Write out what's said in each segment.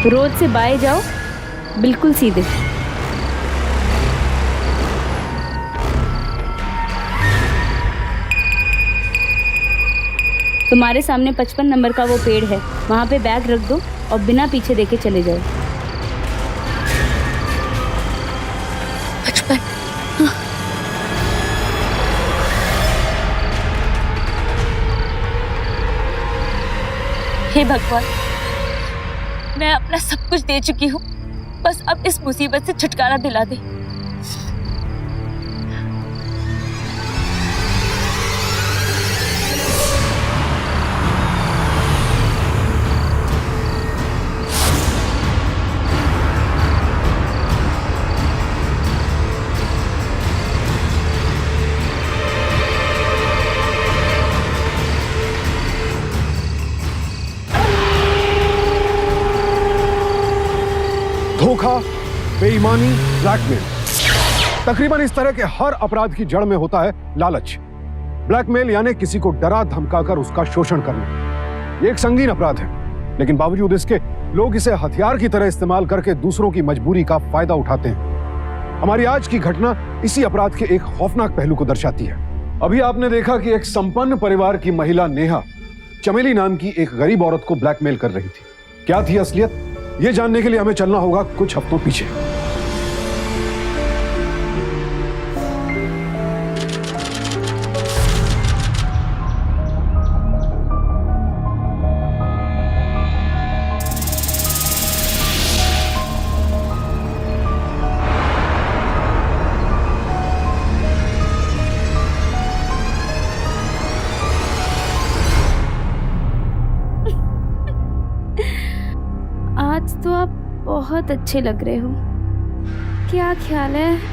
Road से बाएं जाओ, बिल्कुल सीधे। तुम्हारे सामने 55 नंबर का वो पेड़ है, वहां पे बैग रख दो और बिना पीछे देखे चले जाओ। 55। हे भगवान, मैं अपना सब कुछ दे चुकी हूँ, बस अब इस मुसीबत से छुटकारा दिला दे। धोखा, बेईमानी, ब्लैकमेल, तकरीबन इस तरह के हर अपराध की जड़ में होता है लालच। ब्लैकमेल यानी किसी को डरा धमकाकर उसका शोषण करना। ये एक संगीन अपराध है, लेकिन बावजूद इसके लोग इसे हथियार की तरह इस्तेमाल करके दूसरों की मजबूरी का फायदा उठाते हैं। हमारी आज की घटना इसी अपराध के एक खौफनाक पहलू को दर्शाती है। अभी आपने देखा कि एक संपन्न परिवार की महिला नेहा चमेली नाम की एक गरीब औरत को ब्लैकमेल कर रही थी। क्या थी असलियत, ये जानने के लिए हमें चलना होगा कुछ हफ्तों पीछे। आज तो आप बहुत अच्छे लग रहे हो। क्या ख्याल है?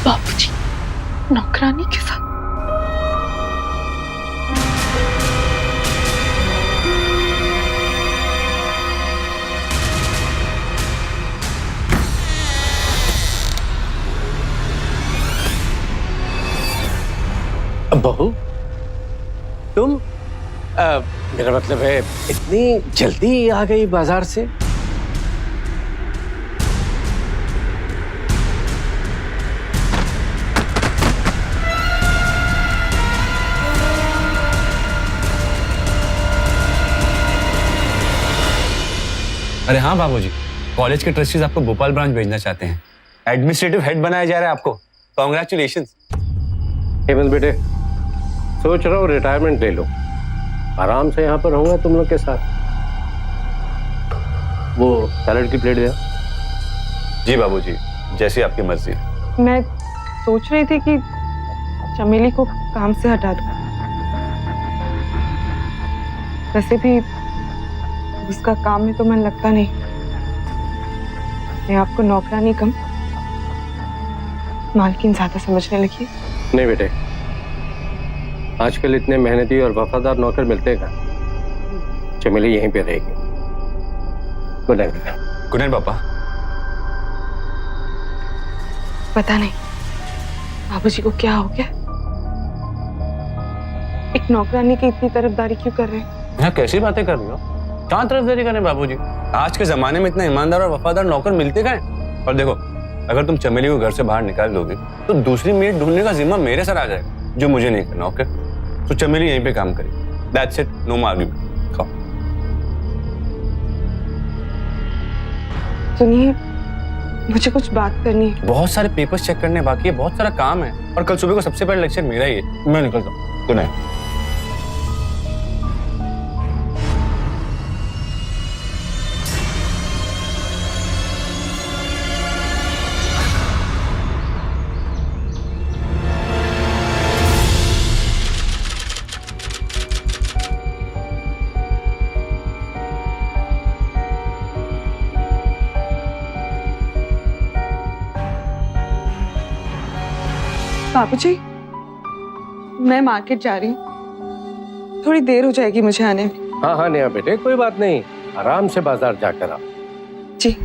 बाबूजी, नौकरानी के साथ। बहू, तुम मेरा मतलब है इतनी जल्दी आ गई बाजार से? अरे हाँ बाबूजी, कॉलेज के ट्रस्टीज आपको भोपाल ब्रांच भेजना चाहते हैं। एडमिनिस्ट्रेटिव हेड बनाया जा रहा है आपको। कॉन्ग्रेचुलेशंस। हेमंत बेटे, सोच रहा हूँ रिटायरमेंट ले लो, आराम से यहाँ पर रहूंगा तुम लोग के साथ। वो सैलड की प्लेट दे। जी बाबूजी, जैसी आपकी मर्जी। मैं सोच रही थी कि चमेली को काम से हटा दूं। वैसे भी उसका काम में तो मन लगता नहीं। मैं आपको नौकरानी कम, मालकिन ज्यादा समझने लगी। नहीं बेटे, आजकल इतने मेहनती और वफादार नौकर मिलते हैं। चमेली यहीं पे रहेगी। Good night. गुड नाइट पापा। पता नहीं बाबूजी को क्या हो गया, एक नौकरानी की इतनी तरफदारी क्यों कर रहे हैं? यहाँ कैसी बातें कर रही हो? कहाँ तरफदारी करें बाबूजी? आज के जमाने में इतना ईमानदार और वफादार नौकर मिलते कहाँ हैं? और देखो, अगर तुम चमेली को घर से बाहर निकाल दोगे तो दूसरी मेड ढूंढने का जिम्मा मेरे सर आ जाएगा, जो मुझे नहीं करना। ओके, तो चमेली यहीं पे काम करेगी। That's it, no more argument. खाओ। सुनिए, मुझे कुछ बात करनी है। बहुत सारे पेपर्स चेक करने बाकी है, बहुत सारा काम है, और कल सुबह को सबसे पहले लेक्चर मेरा ही है। मैं निकलता हूँ। Good night. बाबूजी, मैं मार्केट जा रही हूँ, थोड़ी देर हो जाएगी मुझे आने में। हाँ हाँ नेहा बेटे, कोई बात नहीं, आराम से बाजार जाकर आओ। जी।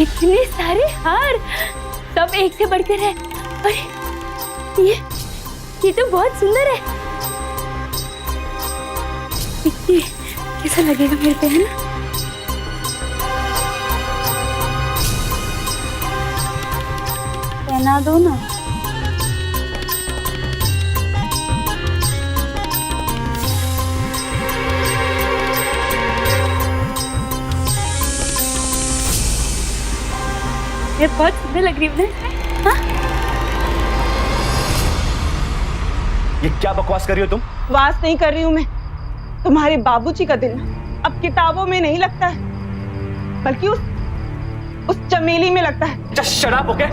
इतने सारे हार, सब एक से बढ़कर है। और ये तो बहुत सुंदर है। इतने कैसा लगेगा मेरे पे, है ना? पहना दो ना। ये बहुत सुंदर लग रही है। हाँ? ये क्या बकवास कर रही हो तुम? वास नहीं कर रही हूँ मैं। तुम्हारे बाबूजी का दिल अब किताबों में नहीं लगता है, बल्कि उस चमेली में लगता है। Just shut up, okay?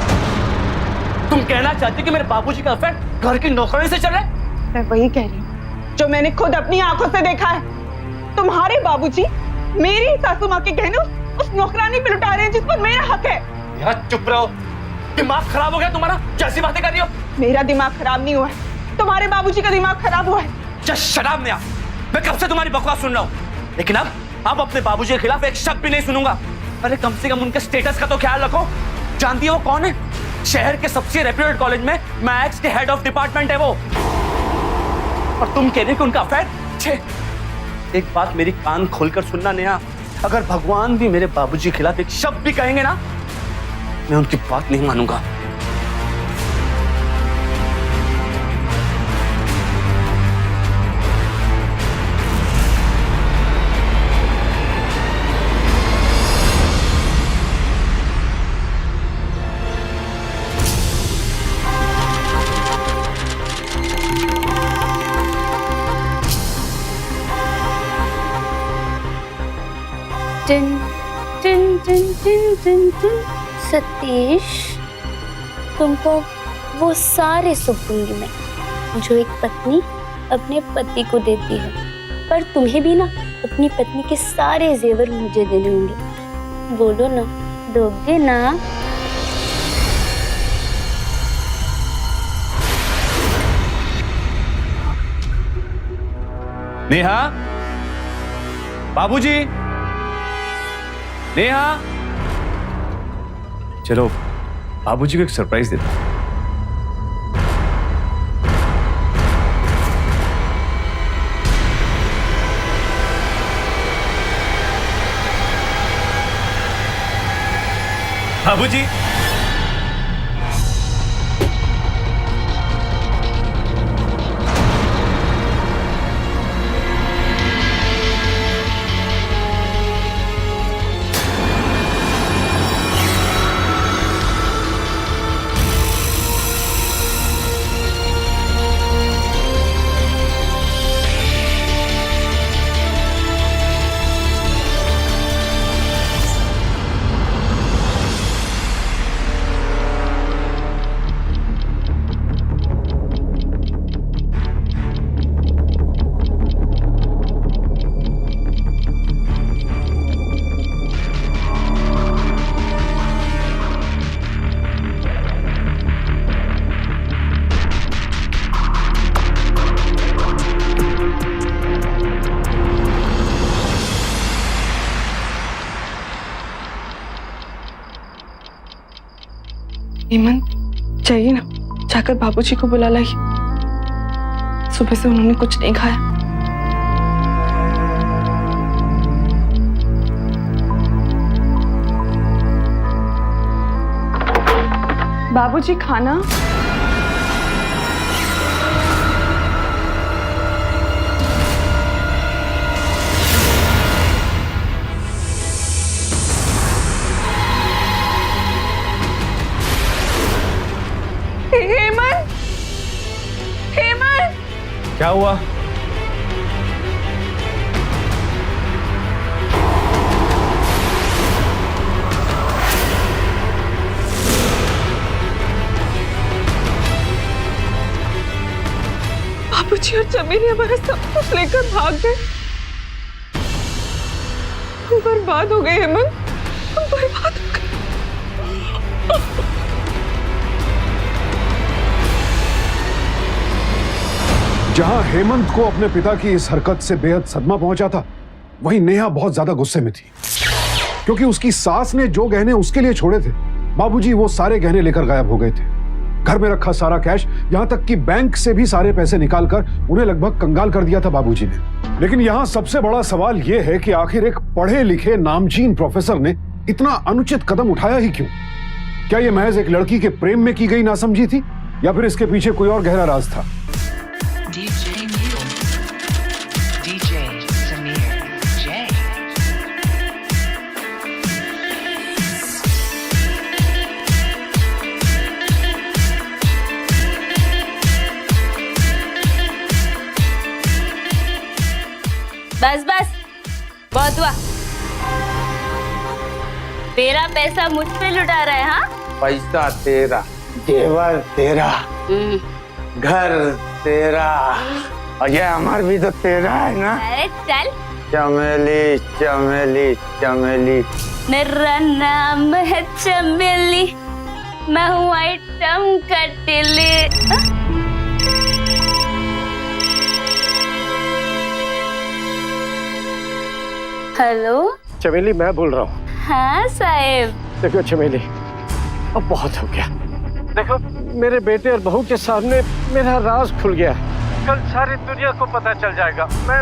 तुम कहना चाहती हो कि मेरे बाबूजी का अफेयर घर की नौकरानी से चल रहा है? मैं वही कह रही हूँ जो मैंने खुद अपनी आंखों से देखा है। तुम्हारे बाबूजी मेरी सासू माँ के गहने उस नौकरानी पे लुटा रहे हैं जिस पर मेरा हक है। यार चुप रहो, दिमाग खराब हो गया तुम्हारा? कैसी बातें कर रही हो? मेरा दिमाग खराब नहीं हुआ है, तुम्हारे बाबूजी का दिमाग खराब हुआ है। जस्ट शट अप नेहा, मैं कब से तुम्हारी बकवास सुन रहा हूँ, लेकिन अब अपने बाबूजी के खिलाफ एक शब्द भी नहीं सुनूंगा। अरे कम से कम उनके स्टेटस का तो ख्याल रखो। जानती है वो कौन है? शहर के सबसे रेप्यूटेड कॉलेज में मैथ्स के हेड ऑफ डिपार्टमेंट है वो। और तुम कह रहे हो कि उनका अफेयर? छे, एक बात मेरी कान खोलकर सुनना नेहा, अगर भगवान भी मेरे बाबूजी के खिलाफ एक शब्द भी कहेंगे ना, मैं उनकी बात नहीं मानूंगा। Tin tin tin tin tin tin. Satish, तुमको वो सारे सुख दूंगी मैं जो एक पत्नी अपने पति को देती है, पर तुम्हें भी ना अपनी पत्नी के सारे जेवर मुझे देने होंगे। बोलो ना, दोगे ना? नेहा, बाबूजी, नेहा, चलो बाबूजी को एक सरप्राइज देता हूं। बाबूजी, हेमंत चाहिए ना, जाकर बाबूजी को बुला लाई। सुबह से उन्होंने कुछ नहीं खाया। बाबूजी खाना। हेमंत, हेमंत, क्या हुआ? बाबूजी और चमेली हमारा सब कुछ लेकर भाग गए। हम बर्बाद हो गए हेमंत, हम बर्बाद हो गए। जहां हेमंत को अपने पिता की इस हरकत से बेहद सदमा पहुंचा था, वहीं नेहा बहुत ज्यादा गुस्से में थी, क्योंकि उसकी सास ने जो गहने उसके लिए छोड़े थे, बाबूजी वो सारे गहने लेकर गायब हो गए थे। घर में रखा सारा कैश, यहां तक कि बैंक से भी सारे पैसे निकालकर उन्हें लगभग कंगाल कर दिया था बाबूजी ने। लेकिन यहां सबसे बड़ा सवाल यह है कि आखिर एक पढ़े लिखे नामचीन प्रोफेसर ने इतना अनुचित कदम उठाया ही क्यों? क्या यह महज एक लड़की के प्रेम में की गई नासमझी थी, या फिर इसके पीछे कोई और गहरा राज था? DJ Neil, DJ Samir J. बस बस, बहुत हुआ। तेरा पैसा मुझ पे लुटा रहा है? हाँ, पैसा तेरा, जेवर तेरा, घर तेरा, और ये अमर भी तो तेरा है ना। अरे चल। चमेली चमेली चमेली, मेरा नाम है चमेली, मैं हूँ आइटम कटिली। हेलो चमेली, मैं बोल रहा हूँ। हाँ साहेब। देखो चमेली, अब बहुत हो गया। देखो, मेरे बेटे और बहू के सामने मेरा राज खुल गया है। कल सारी दुनिया को पता चल जाएगा। मैं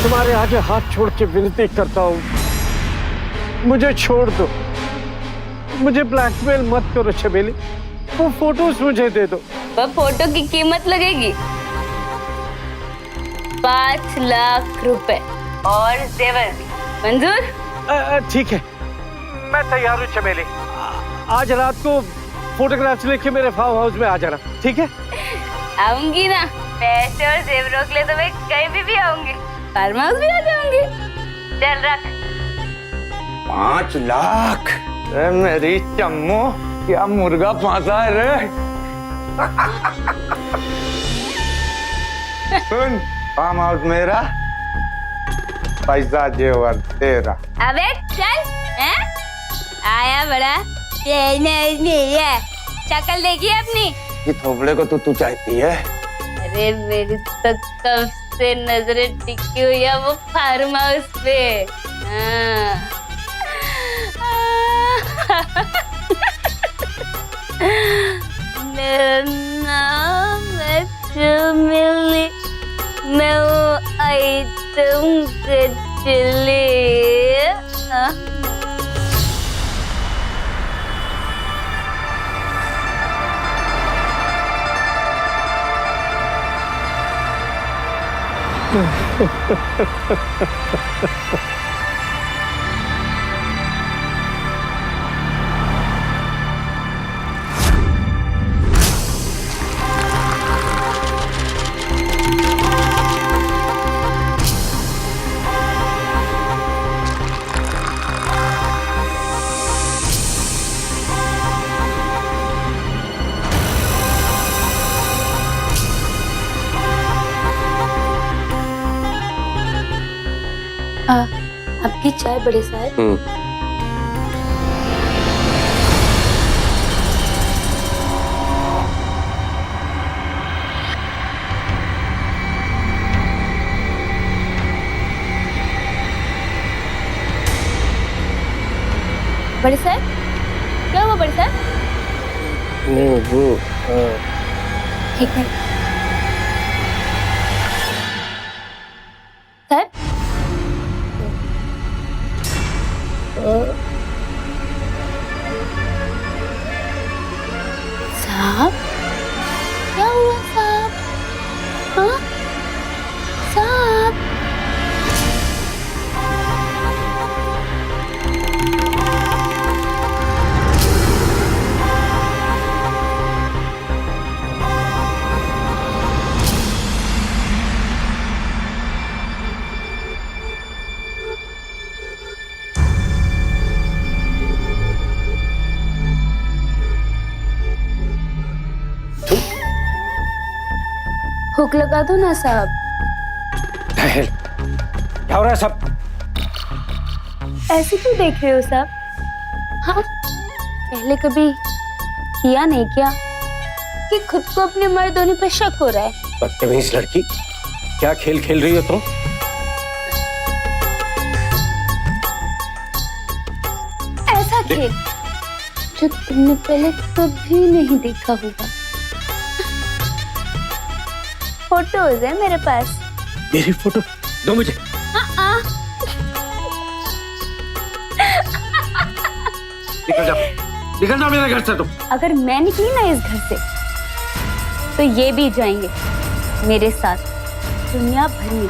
तुम्हारे आगे हाथ छोड़ के विनती करता हूँ, मुझे छोड़ दो, मुझे ब्लैकमेल मत करो चमेली। वो फोटोज मुझे दे दो। वो फोटो की कीमत लगेगी 5 लाख रुपए और जेवर भी। मंजूर? ठीक है, मैं तैयार हूँ चमेली। आज रात को फोटोग्राफ्स लेके मेरे फार्म हाउस में आ जाना, ठीक है? आऊंगी ना, पैसे और जेवरों के लिए तो मैं कहीं भी आऊंगी, फार्म हाउस भी आ जाऊंगी। चल रख। 5 लाख? अरे मेरी चम्मो, क्या मुर्गा फांसा है रे। सुन, फार्म हाउस मेरा, पैसा जेवर तेरा। अबे चल, हैं? आया बड़ा शक्ल देखी अपनी? ये थोबड़े को तू चाहती है? अरे मेरी तो कब से नजरें टिकी हुई है वो फार्म हाउस पे। हाँ। मेरा नाम है चमेली, मैं वो आइटम कटिली। आपकी चाय बड़े साहब। बड़े साहब, क्या हुआ बड़े साहब? वो एक मिनट सर। साहब क्या हुआ साहब? हाँ साहब हुक लगा दो ना साहब। क्या हो रहा है सब? ऐसे क्यों देख रहे हो साहब? हाँ पहले कभी किया नहीं क्या कि खुद को अपने मर्द होने पर शक हो रहा है? बदतमीज लड़की, क्या खेल खेल रही हो तुम? ऐसा खेल जो तुमने पहले कभी नहीं देखा होगा। फोटोज है मेरे पास। मेरी फोटो दो मुझे। निकल जाओ मेरे घर से तुम। अगर मैं निकली ना इस घर से तो ये भी जाएंगे मेरे साथ दुनिया भर में।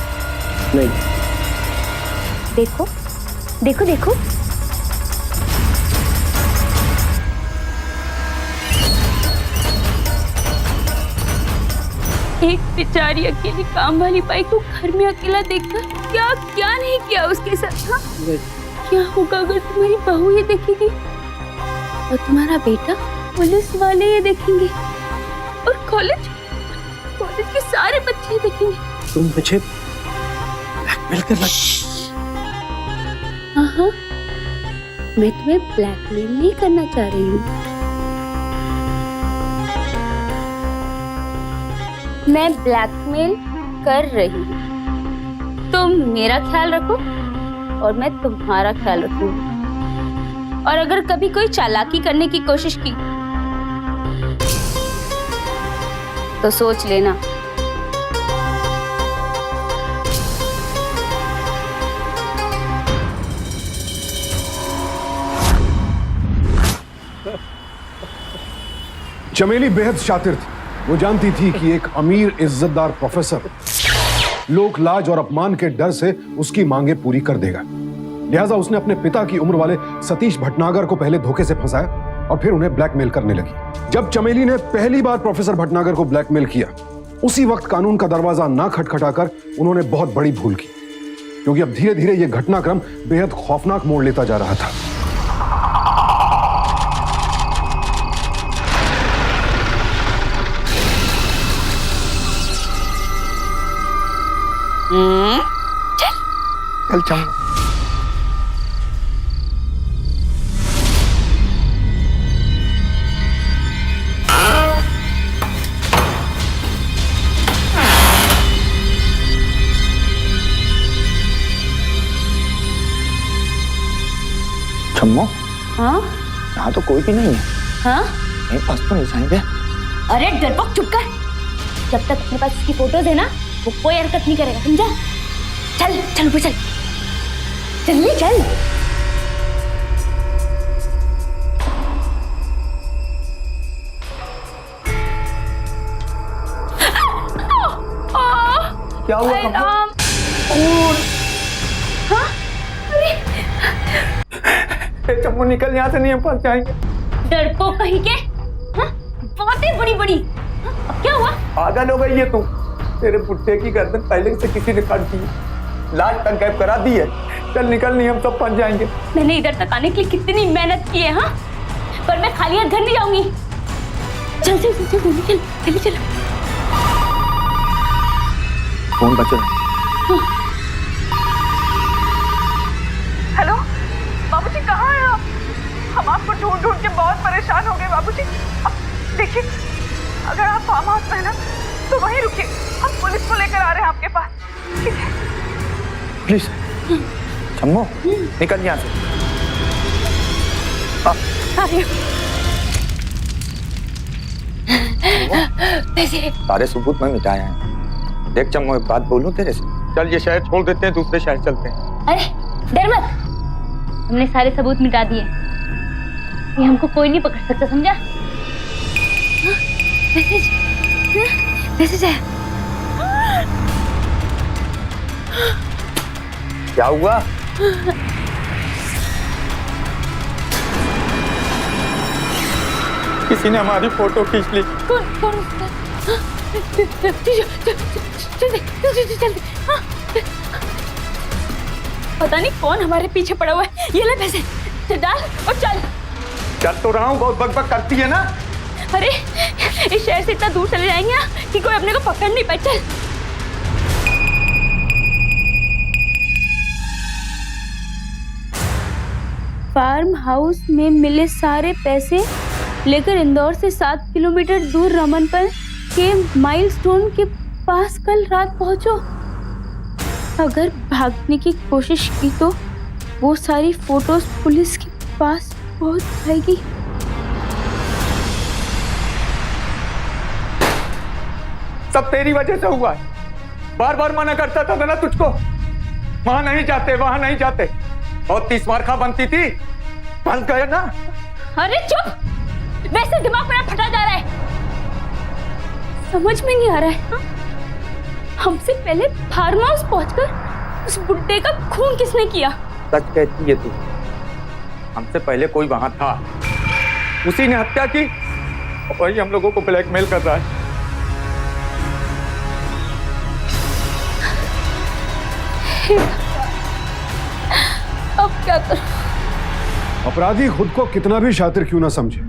नहीं। देखो देखो देखो एक बेचारी अकेली काम वाली बाई को घर में अकेला देखकर क्या क्या नहीं किया उसके साथ। हाँ? क्या होगा अगर तुम्हारी बहू ये देखेगी और तुम्हारा बेटा पुलिस वाले ये देखेंगे और कॉलेज के सारे बच्चे ये देखेंगे। तुम मुझे ब्लैकमेल कर रही? हाँ मैं तुम्हें ब्लैकमेल नहीं करना चाह रही हूँ। मैं ब्लैकमेल कर रही हूँ। तुम मेरा ख्याल रखो और मैं तुम्हारा ख्याल रखूंगी। और अगर कभी कोई चालाकी करने की कोशिश की तो सोच लेना। चमेली बेहद शातिर थी। वो जानती थी कि एक अमीर इज्जतदार प्रोफेसर लोक लाज और अपमान के डर से उसकी मांगे पूरी कर देगा। लिहाजा उसने अपने पिता की उम्र वाले सतीश भटनागर को पहले धोखे से फंसाया और फिर उन्हें ब्लैकमेल करने लगी। जब चमेली ने पहली बार प्रोफेसर भटनागर को ब्लैकमेल किया उसी वक्त कानून का दरवाजा ना खटखटाकर उन्होंने बहुत बड़ी भूल की, क्योंकि अब धीरे धीरे यह घटनाक्रम बेहद खौफनाक मोड़ लेता जा रहा था। चल चल। चम्मो, हाँ यहाँ तो कोई भी नहीं है। हाँ मेरे पास तो नहीं जाएंगे। अरे डरपोक चुप कर। जब तक अपने पास इसकी फोटोज है ना वो कोई हरकत नहीं करेगा, समझा? चल चल ऊपर चल, जल्दी चल। क्या हुआ? चम्मू निकल यहाँ से, नहीं हम फंस जाएंगे। डरपोक कहीं के। हाँ? बातें बड़ी बड़ी। हाँ? अब क्या हुआ? पागल हो गई है तू। तेरे पुट्टे की गर्दन पहले से किसी ने काट दी, लाज तक गैप करा दी है। चल निकल, नहीं हम सब फंस जाएंगे। मैंने इधर तक आने के लिए कितनी मेहनत की है, हाँ? पर मैं खाली हाथ घर नहीं जाऊंगी। चल चल चल चल चल चल चल। कौन बचा? हेलो बाबूजी, कहाँ हैं आप? हम आपको ढूंढ ढूंढ के बहुत परेशान हो गए बाबूजी। अब देखिए, अगर आप फार्म हाउस में हैं ना तो वहीं रुकिए, हम पुलिस को लेकर आ रहे हैं आपके पास। ठीक है? पुलिस? चम्मो निकल यहाँ से। पैसे सारे सबूत मैं मिटाए हैं। देख चम, मैं एक बात बोलूं तेरे से, चल ये शहर छोड़ देते हैं, दूसरे शहर चलते हैं। अरे डर मत, हमने सारे सबूत मिटा दिए, ये हमको कोई नहीं पकड़ सकता, समझा? मैसेज मैसेज है। क्या हुआ? किसी ने हमारी फोटो खींच ली। कौन चल पता नहीं कौन हमारे पीछे पड़ा हुआ है। ये ले पैसे, चल डाल और चल। चल तो रहा हूँ, बहुत बकबक करती है ना। अरे इस शहर से इतना दूर चले जाएंगे ना कि कोई अपने को पकड़ नहीं पाए। चल। फार्म हाउस में मिले सारे पैसे लेकर इंदौर से 7 किलोमीटर दूर रमनपल के माइलस्टोन के पास कल रात पहुंचो। अगर भागने की कोशिश की तो वो सारी फोटोज पुलिस के पास पहुंच जाएगी। सब तेरी वजह से हुआ है। बार बार मना करता था ना तुझको, वहां नहीं जाते, वहां नहीं जाते। और 30 मार खा बनती थी, फंस गए ना। अरे चुप, वैसे दिमाग मेरा फटा जा रहा है, समझ में नहीं आ रहा है। हा? हमसे पहले फार्म हाउस पहुंचकर उस बुड्ढे का खून किसने किया? सच कहती है तू, हमसे पहले कोई वहां था, उसी ने हत्या की और वही हम लोगों को ब्लैकमेल कर रहा है। अब क्या करूं? अपराधी खुद को कितना भी शातिर क्यों ना समझे,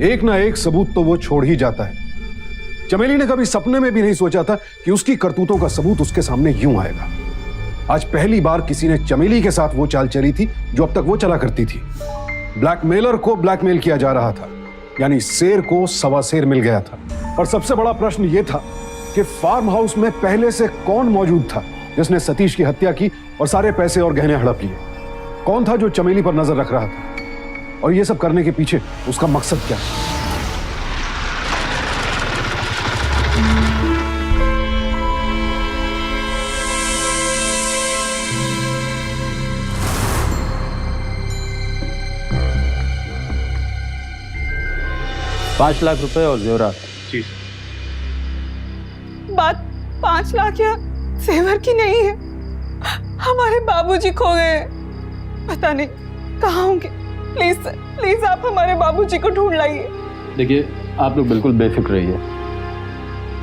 एक ना एक सबूत तो वो छोड़ ही जाता है। चमेली ने कभी सपने में भी नहीं सोचा था कि उसकी करतूतों का सबूत उसके सामने यूं आएगा। आज पहली बार किसी ने चमेली के साथ वो चाल चली थी जो अब तक वो चला करती थी। ब्लैकमेलर को ब्लैकमेल किया जा रहा था, यानी शेर को सवा शेर मिल गया था। और सबसे बड़ा प्रश्न यह था कि फार्म हाउस में पहले से कौन मौजूद था जिसने सतीश की हत्या की और सारे पैसे और गहने हड़प लिए। कौन था जो चमेली पर नजर रख रहा था, और यह सब करने के पीछे उसका मकसद क्या? ₹5 लाख और जेवरात। जी बात 5 लाख या सेवर की नहीं है, हमारे बाबूजी खो गए हैं, पता नहीं कहाँ होंगे। प्लीज सर, प्लीज आप हमारे बाबूजी को ढूंढ लाइए। देखिए, आप लोग बिल्कुल बेफिक्र रहिए।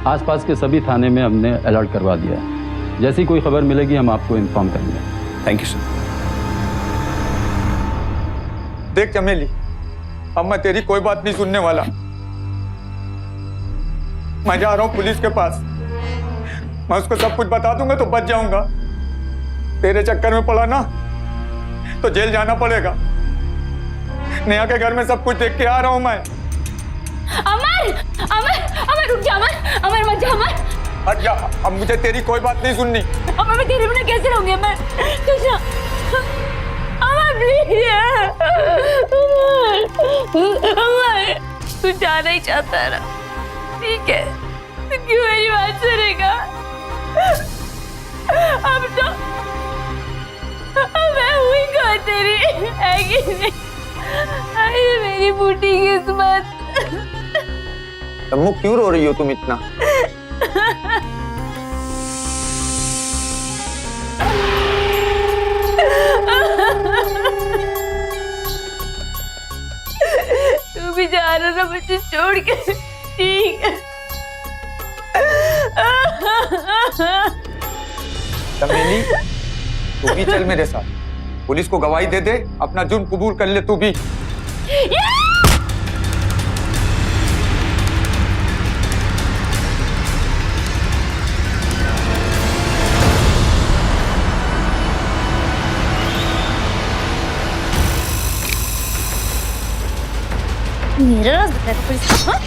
आसपास के सभी थाने में हमने अलर्ट करवा दिया है। जैसी कोई खबर मिलेगी हम आपको इन्फॉर्म करेंगे। Thank you sir. देख चमेली, अब मैं तेरी कोई बात नहीं सुनने वाला। मैं जा रहा हूं पुलिस के पास, मैं उसको सब कुछ बता दूंगा तो बच जाऊंगा। तेरे चक्कर में पड़ा ना तो जेल जाना पड़ेगा। नेहा के घर में सब कुछ देख के आ रहा हूं मैं। अमर, अमर, अमर रुक जा, अमर, अमर मत जा, अमर। हट जा, अब मुझे तेरी कोई बात नहीं सुननी। अमर मैं तेरे बिना कैसे रहूंगी? अमर कैसे? अमर प्लीज, अमर, अमर तू जाना ही चाहता है ना, ठीक है, तू क्यों मेरी बात सुनेगा? अब तो मैं हुई कौन तेरी, है कि नहीं? अरे मेरी बूटी किस्मत। अम्मू क्यों रो रही हो तुम इतना? तू भी जा रहा था मुझे छोड़ के, ठीक है? चमेली, तू भी चल मेरे साथ, पुलिस को गवाही दे दे, अपना जुर्म कबूल कर ले तू भी। मेरा राज बताएगा पुलिस को? हाँ?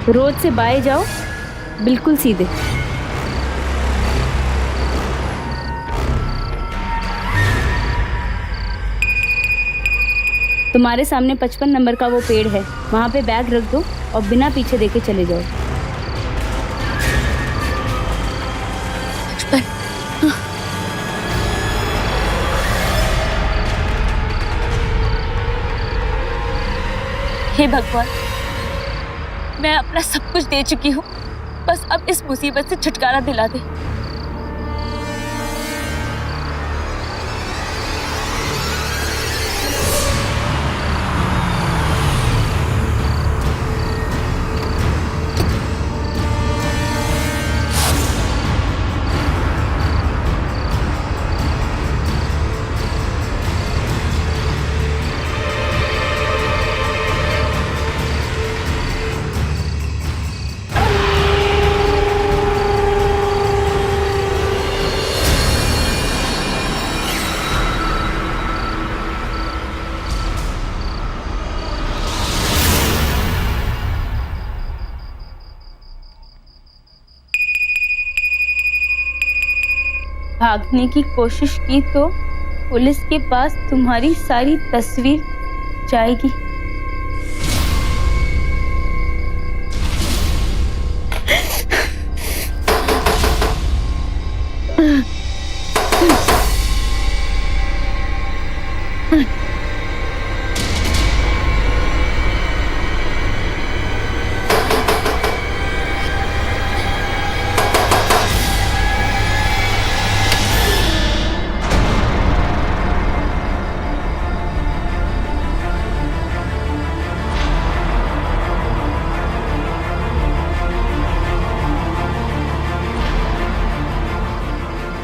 रोड से बाएं जाओ, बिल्कुल सीधे। तुम्हारे सामने 55 नंबर का वो पेड़ है, वहां पे बैग रख दो और बिना पीछे देखे चले जाओ। हे भगवान, मैं अपना सब कुछ दे चुकी हूँ, बस अब इस मुसीबत से छुटकारा दिला दे। भागने की कोशिश की तो पुलिस के पास तुम्हारी सारी तस्वीर जाएगी।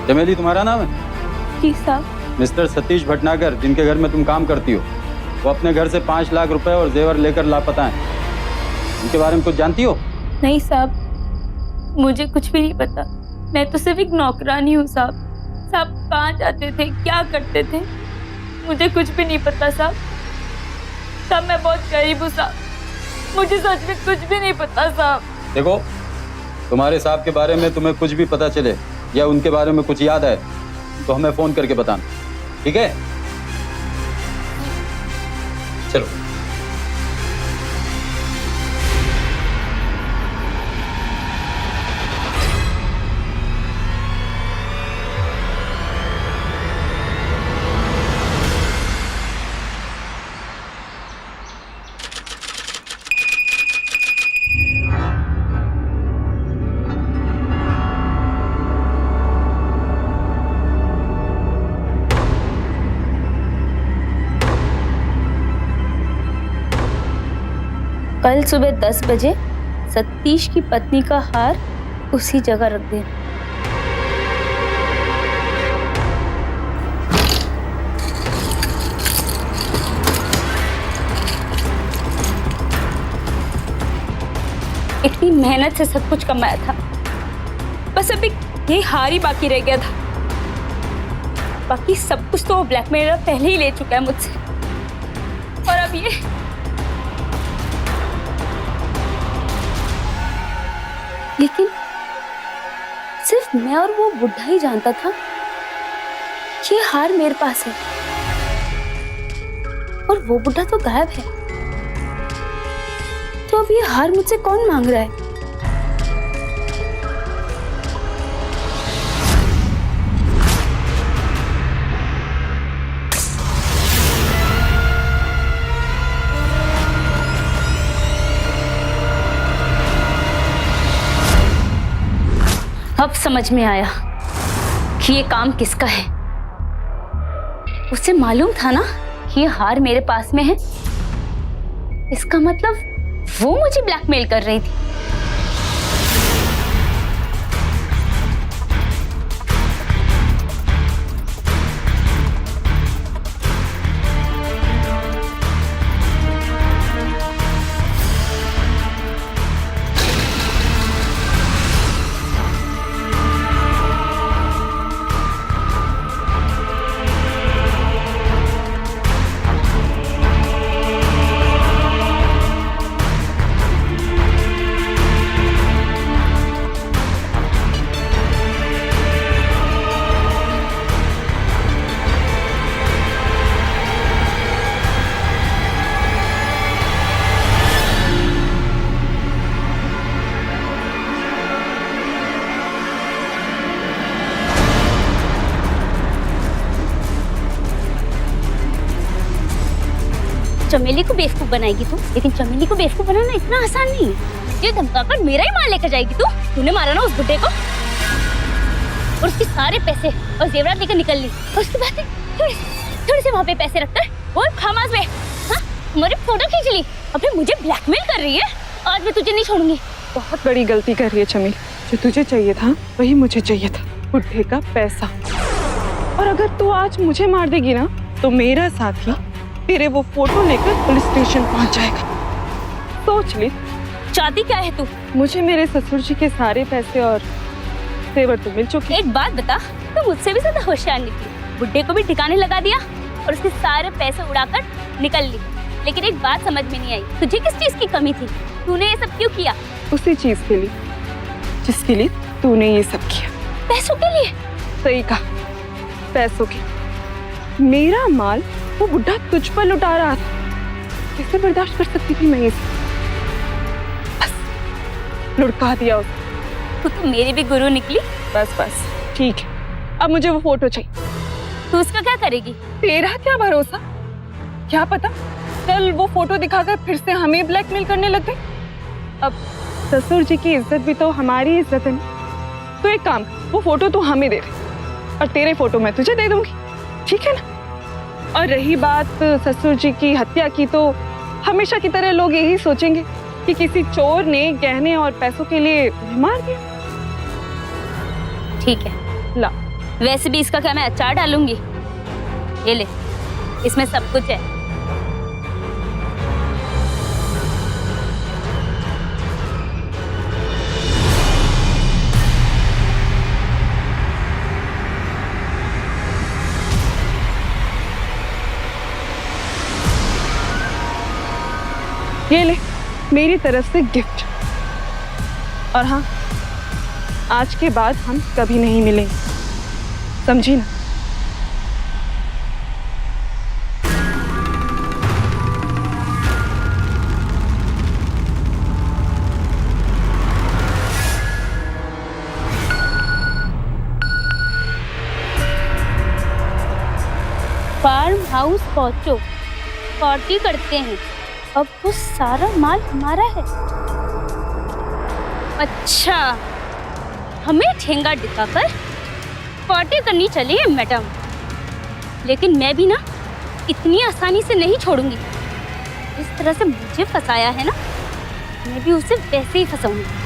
चमेली तुम्हारा नाम है? जी साहब। मिस्टर सतीश भटनागर, जिनके घर में तुम काम करती हो, वो अपने घर से 5 लाख रुपए और जेवर लेकर लापता हैं। उनके बारे में कुछ जानती हो? नहीं साहब, मुझे कुछ भी नहीं पता। मैं तो सिर्फ एक नौकरानी हूँ साहब। साहब कहाँ जाते थे, क्या करते थे, मुझे कुछ भी नहीं पता साहब। साहब मैं बहुत गरीब हूँ साहब, मुझे सच में कुछ भी नहीं पता साहब। देखो, तुम्हारे साहब के बारे में तुम्हें कुछ भी पता चले या उनके बारे में कुछ याद है तो हमें फोन करके बताना, ठीक है? चलो। कल सुबह 10 बजे सतीश की पत्नी का हार उसी जगह रख दे। इतनी मेहनत से सब कुछ कमाया था, बस अभी ये हार ही बाकी रह गया था। बाकी सब कुछ तो वो ब्लैकमेलर पहले ही ले चुका है मुझसे, और अब ये लेकिन सिर्फ मैं और वो बुढ़ा ही जानता था कि ये हार मेरे पास है, और वो बुढ़ा तो गायब है। तो अब ये हार मुझसे कौन मांग रहा है? अब समझ में आया कि ये काम किसका है। उसे मालूम था ना कि ये हार मेरे पास में है, इसका मतलब वो मुझे ब्लैकमेल कर रही थी। चमेली को बेवकूफ बनाएगी तू, लेकिन चमेली को बेवकूफ बनाना इतना आसान नहीं है। ये धमकाकर मेरा ही माल लेकर जाएगी तू। तूने मारा ना उस बुड्ढे को और उसके सारे पैसे और जेवरात लेकर निकल ली, और उसके बाद थोड़े से वहाँ पे पैसे रखकर और खामास में हमारी फोटो खींच ली, और फिर मुझे ब्लैकमेल कर रही है। आज मैं तुझे नहीं छोड़ूंगी। बहुत बड़ी गलती कर रही है चमेली। जो तुझे चाहिए था वही मुझे चाहिए था, बुढ़े का पैसा। और अगर तू आज मुझे मार देगी ना तो मेरा साथी तेरे वो फोटो लेकर पुलिस स्टेशन पहुंच जाएगा। सोच ले। चाहती क्या है तू? मुझे मेरे ससुर जी के सारे पैसे और तेवर तो मिल चुके। एक बात बता, तू मुझसे भी ज्यादा होशियार निकली। बुड्ढे को भी ठिकाने लगा दिया और उसके सारे पैसे उड़ाकर निकल ली। लेकिन एक बात समझ में नहीं आई, तुझे किस चीज की कमी थी? तूने ये सब क्यों किया? उसी चीज के लिए जिसके लिए तूने ये सब किया। पैसों के लिए? सही कहा, पैसों के। मेरा माल वो बुढ़ा तुझ पर लुटा रहा था, कैसे बर्दाश्त कर सकती थी मैं ये सब? बस लुढ़का दिया उसे। तू तो मेरी भी गुरु निकली। बस बस ठीक है, अब मुझे वो फोटो चाहिए। तू उसका क्या करेगी? तेरा क्या भरोसा, क्या पता कल वो फोटो दिखाकर फिर से हमें ब्लैकमेल करने लग गए। अब ससुर जी की इज्जत भी तो हमारी इज्जत है ना। तो एक काम, वो फोटो तू हमें दे दे और तेरे फोटो मैं तुझे दे दूंगी, ठीक है ना? और रही बात ससुर जी की हत्या की, तो हमेशा की तरह लोग यही सोचेंगे कि किसी चोर ने गहने और पैसों के लिए तुम्हें मार दिया। ठीक है, ला। वैसे भी इसका क्या मैं अचार डालूंगी? ये ले, इसमें सब कुछ है। ये ले, मेरी तरफ से गिफ्ट। और हाँ, आज के बाद हम कभी नहीं मिलेंगे, समझी ना? फार्म हाउस पहुंचो, पार्टी करते हैं। अब वो सारा माल हमारा है। अच्छा, हमें ठेंगा दिखाकर पार्टी करनी चली है मैडम। लेकिन मैं भी ना इतनी आसानी से नहीं छोड़ूंगी। इस तरह से मुझे फंसाया है ना, मैं भी उसे वैसे ही फंसाऊंगी।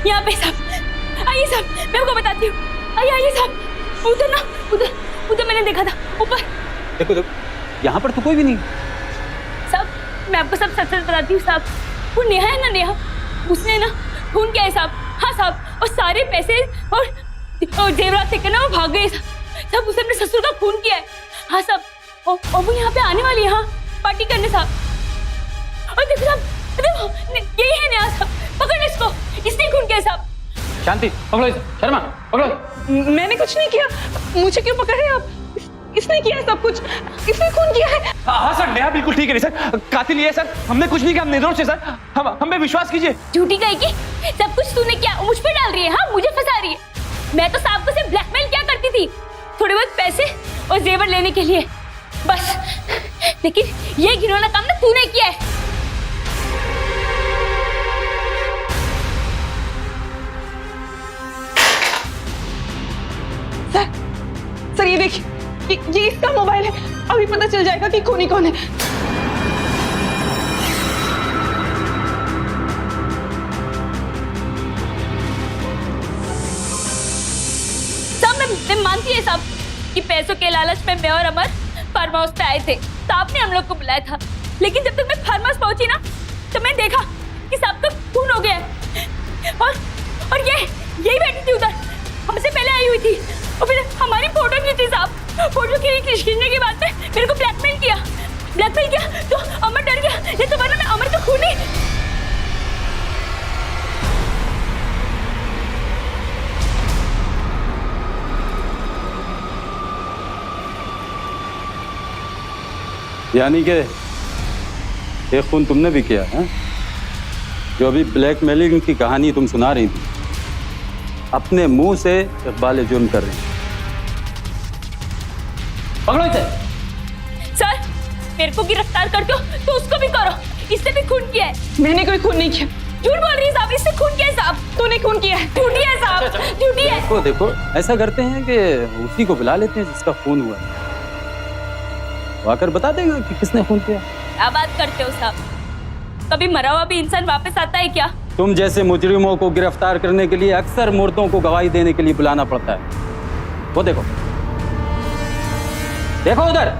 यहाँ पे साहब, आइए साहब, मैं आपको बताती हूँ। आइए आइए साहब, उधर ना, उधर उधर मैंने देखा था, ऊपर। देखो देखो, यहाँ पर तो कोई भी नहीं। साहब, मैं आपको सब सच सच बताती हूँ साहब। वो नेहा है ना, नेहा, उसने ना खून किया है साहब। हाँ साहब, और सारे पैसे और जेवरात लेकर ना वो भाग गए साहब। उसने अपने ससुर का खून किया है। हाँ साहब, और वो यहाँ पे आने वाली है, हाँ, पार्टी करने और देखो साहब, देखो यही है नेहा साहब, पकड़ इसको, इसने खून किया साहब। शांति, पकड़ो इसे। शर्मा, पकड़ो। मैंने कुछ नहीं किया, मुझे क्यों पकड़ रहे हैं आप? इसने किया है सब कुछ, इसने खून किया है। हाँ सर, नेहा बिल्कुल ठीक है सर, कातिल ये है सर, हमने कुछ नहीं किया, हम निर्दोष है सर, हम पे विश्वास कीजिए। झूठी कहेगी, सब कुछ तूने किया, मुझ पे डाल रही है। हाँ, मुझे फंसा रही है। मैं तो साहब को सिर्फ ब्लैकमेल क्या करती थी, थोड़े बहुत पैसे और जेवर लेने के लिए बस। लेकिन ये घिनौना काम ना तूने किया है। सर ये देखिए, ये इसका मोबाइल है, अभी पता चल जाएगा कि खूनी कौन है। मैं मानती है साहब कि पैसों के लालच में मैं और अमर फार्म हाउस पे आए थे। साहब ने हम लोग को बुलाया था, लेकिन जब तक मैं फार्म हाउस पहुंची ना, तो मैं देखा कि साहब का खून हो गया है। और यही बैठी थी उधर, हमसे पहले आई हुई थी, और फिर हमारी फोटो खींची साहब। फोटो खींचने के बाद में मेरे को ब्लैकमेल किया तो अमर डर गया, नहीं तो वरना मैं अमर का खून नहीं। यानी कि ये खून तुमने भी किया है? जो अभी ब्लैकमेलिंग की कहानी तुम सुना रही थी, अपने मुंह से इकबाल जुर्म कर रही थी। पकड़ो इसे। सर, मेरे को गिरफ्तार करते हो तो उसको भी करो, इससे भी खून किया है। मैंने कोई खून नहीं किया। झूठ बोल रही है साहब, इससे खून किया है साहब। तूने खून किया है। झूठी है साहब, झूठी है। देखो ऐसा करते हैं कि उसी को बुला लेते हैं जिसका खून हुआ है, वो आकर बता देगा कि किसने खून किया। क्या बात करते हो साहब, कभी मरा हुआ भी इंसान वापस आता है क्या? तुम जैसे मुजरिमों को गिरफ्तार करने के लिए अक्सर मुर्दों को गवाही देने के लिए बुलाना पड़ता है। वो देखो देखो उधर।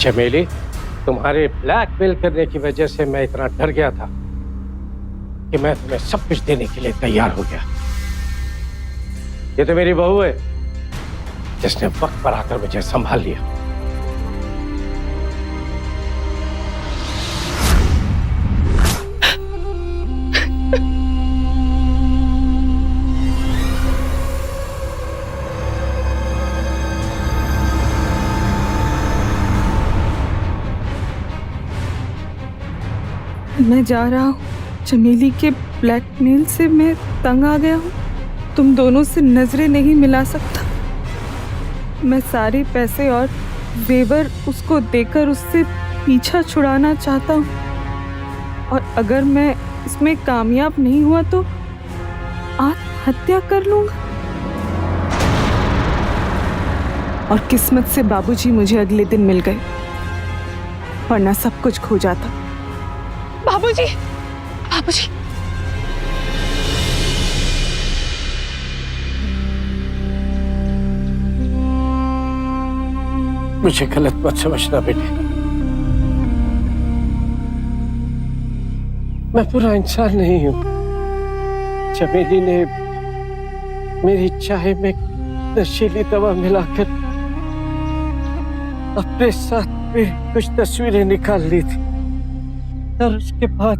चमेली, तुम्हारे ब्लैकमेल करने की वजह से मैं इतना डर गया था कि मैं तुम्हें सब कुछ देने के लिए तैयार हो गया। ये तो मेरी बहू है जिसने वक्त पर आकर मुझे संभाल लिया। मैं जा रहा हूँ, चमेली के ब्लैकमेल से मैं तंग आ गया हूँ। तुम दोनों से नजरें नहीं मिला सकता। मैं सारे पैसे और जेवर उसको देकर उससे पीछा छुड़ाना चाहता हूँ, और अगर मैं इसमें कामयाब नहीं हुआ तो आत्महत्या कर लूंगा। और किस्मत से बाबूजी मुझे अगले दिन मिल गए, वरना सब कुछ खो जाता। बाबूजी, बाबूजी। मुझे गलत मत समझना बेटे, मैं पूरा इंसान नहीं हूं। चमेली ने मेरी चाय में नशीली दवा मिलाकर अपने साथ में कुछ तस्वीरें निकाल ली थी, और उसके बाद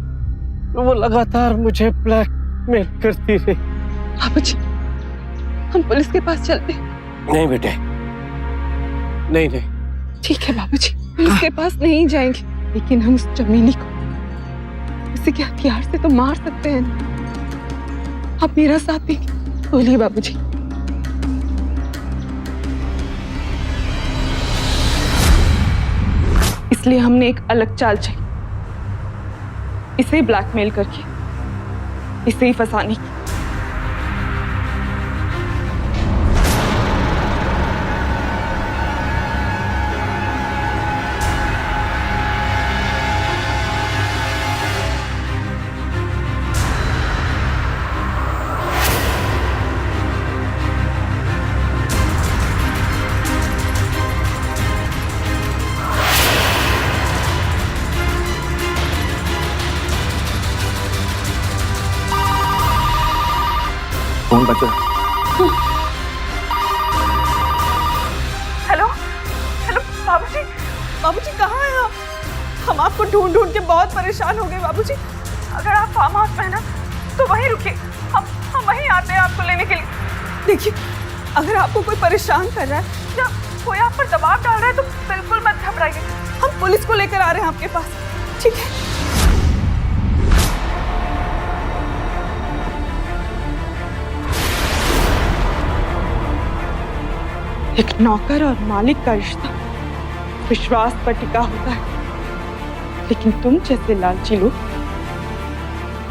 वो लगातार मुझे ब्लैकमेल करती रही। बाबूजी, हम पुलिस के पास चलते। नहीं बेटे, नहीं। ठीक है बाबूजी, पुलिस के पास नहीं जाएंगे, लेकिन हम उस चमेली को किसी के हथियार से तो मार सकते हैं। आप मेरा साथ देंगे? बोलिए बाबूजी। इसलिए हमने एक अलग चाल चली, इसे ब्लैकमेल करके इसे ही फंसाने की। फोन बज रहा है। हेलो हेलो बाबूजी, बाबूजी कहाँ हैं आप? हम आपको ढूंढ ढूंढ के बहुत परेशान हो गए बाबूजी। अगर आप फार्म हाउस में हैं ना तो वहीं रुकिए, हम वहीं आते हैं आपको लेने के लिए। देखिए, अगर आपको कोई परेशान कर रहा है या कोई आप पर दबाव डाल रहा है तो बिल्कुल मत घबराइए, हम पुलिस को लेकर आ रहे हैं आपके पास, ठीक है? एक नौकर और मालिक का रिश्ता विश्वास पर टिका होता है, लेकिन तुम जैसे लालची लोग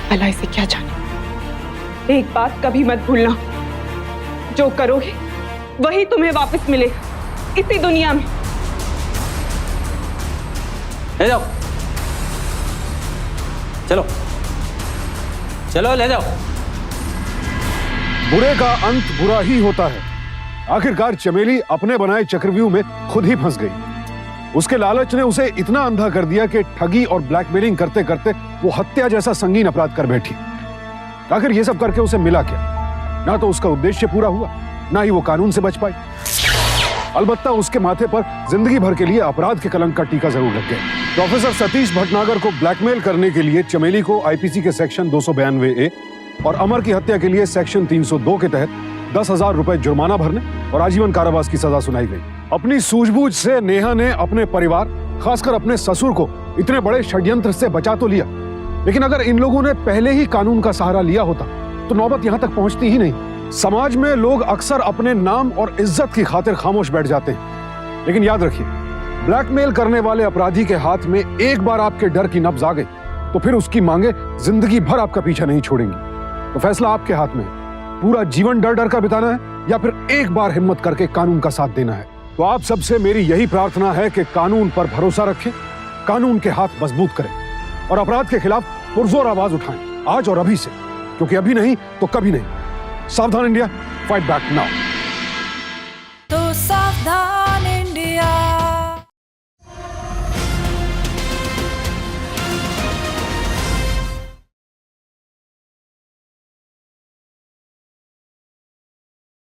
भला इसे क्या जाने। एक बात कभी मत भूलना, जो करोगे वही तुम्हें वापस मिलेगा इसी दुनिया में। ले जाओ, चलो चलो ले जाओ। बुरे का अंत बुरा ही होता है। आखिरकार चमेली अपने बनाए चक्रव्यूह में खुद ही फंस गई। उसके लालच ने उसे इतना अंधा कर दिया कि ठगी और ब्लैकमेलिंग करते करते वो हत्या जैसा संगीन अपराध कर बैठी। आखिर ये सब करके उसे मिला क्या? ना तो उसका उद्देश्य पूरा हुआ, ना ही वो कानून से बच पाई। अलबत्ता उसके माथे पर जिंदगी भर के लिए अपराध के कलंक का टीका जरूर लग गया। प्रोफेसर सतीश भटनागर को ब्लैकमेल करने के लिए चमेली को आईपीसी के सेक्शन 292A और अमर की हत्या के लिए सेक्शन 302 के तहत 10,000 रुपए जुर्माना भरने और आजीवन कारावास की सजा सुनाई गई। अपनी सूझबूझ से नेहा ने अपने परिवार, खासकर अपने ससुर को इतने बड़े षड्यंत्र से बचा तो लिया, लेकिन अगर इन लोगों ने पहले ही कानून का सहारा लिया होता तो नौबत यहां तक पहुंचती ही नहीं। समाज में लोग अक्सर अपने नाम और इज्जत की खातिर खामोश बैठ जाते हैं, लेकिन याद रखिए, ब्लैकमेल करने वाले अपराधी के हाथ में एक बार आपके डर की नब्ज आ गई तो फिर उसकी मांगे जिंदगी भर आपका पीछा नहीं छोड़ेंगी। तो फैसला आपके हाथ में है, पूरा जीवन डर डर कर बिताना है या फिर एक बार हिम्मत करके कानून का साथ देना है। तो आप सबसे मेरी यही प्रार्थना है कि कानून पर भरोसा रखें, कानून के हाथ मजबूत करें और अपराध के खिलाफ पुरजोर आवाज उठाएं, आज और अभी से, क्योंकि अभी नहीं तो कभी नहीं। सावधान इंडिया, फाइट बैक नाउ। तो सावधान